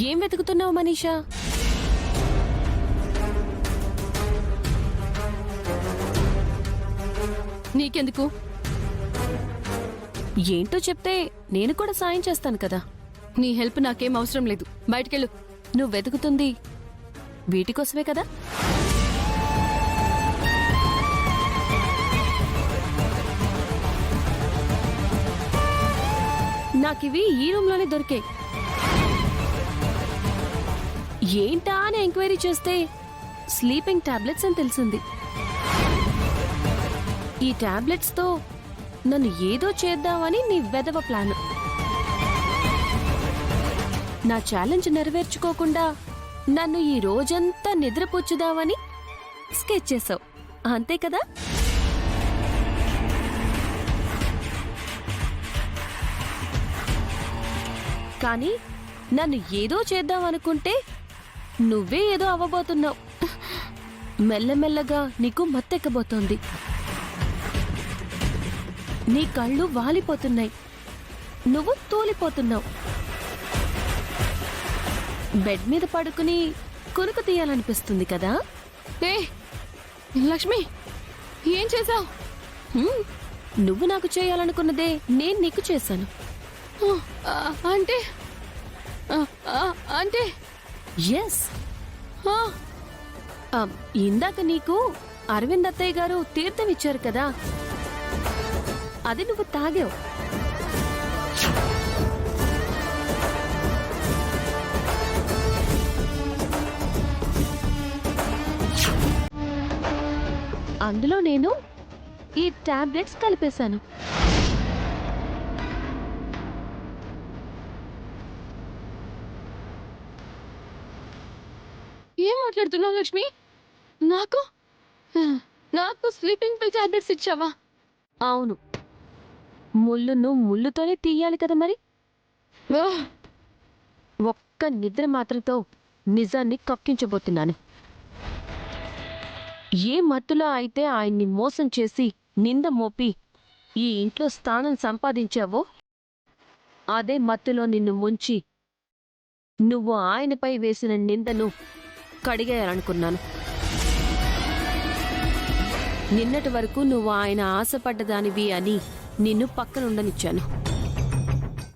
ఏం వెతుకుతున్నావు మనీషా? నీకెందుకు? ఏంటో చెప్తే నేను కూడా సాయం చేస్తాను కదా. నీ హెల్ప్ నాకేం అవసరం లేదు. బయటికెళ్ళు. నువ్వు వెతుకుతుంది వీటి కోసమే కదా? నాకివి ఈ రూమ్లోనే దొరికాయి. ఏంటా అని ఎంక్వైరీ చేస్తే స్లీపింగ్ టాబ్లెట్స్ అని తెలిసింది. ఈ టాబ్లెట్స్ తో నన్ను ఏదో చేద్దామని నీ వెదవ ప్లాన్. నా ఛాలెంజ్ నెరవేర్చుకోకుండా నన్ను ఈ రోజంతా నిద్రపుచ్చుదామని స్కెచ్ చేసావు, అంతే కదా? కానీ నన్ను ఏదో చేద్దామనుకుంటే నువ్వే ఏదో అవ్వబోతున్నావు. మెల్లమెల్లగా నీకు మత్తెక్కబోతోంది. నీ కళ్ళు వాలిపోతున్నాయి, నువ్వు తూలిపోతున్నావు. బెడ్ మీద పడుకుని కునుకు తీయాలనిపిస్తుంది కదా? ఏ లక్ష్మి, ఏం చేసావు? నువ్వు నాకు చేయాలనుకున్నదే నేను నీకు చేశాను. అంటే అంటే ఎస్, ఇందాక నీకు అరవింద్ అత్తయ్య గారు తీర్థం ఇచ్చారు కదా, అది నువ్వు తాగావు. అందులో నేను ఈ టాబ్లెట్స్ కలిపేశాను. ఏం మాట్లాడుతున్నావు లక్ష్మి? నాకు నాకు స్లీపింగ్ పిల్ టాబ్లెట్స్ ఇచ్చావా? అవును, ముళ్ళును ముళ్ళుతోనే తీయాలి కదా మరి. ఒక్క నిద్ర మాత్రతో నిజాన్ని కక్కించబోతున్నాను. ఏ మత్తులో అయితే ఆయన్ని మోసం చేసి నింద మోపి ఈ ఇంట్లో స్థానం సంపాదించావో అదే మత్తులో నిన్ను ముంచి నువ్వు ఆయనపై వేసిన నిందను కడిగేయాలనుకున్నాను. నిన్నటి వరకు నువ్వు ఆయన ఆశపడ్డదానివి అని నిన్ను పక్కనుండనిచ్చాను.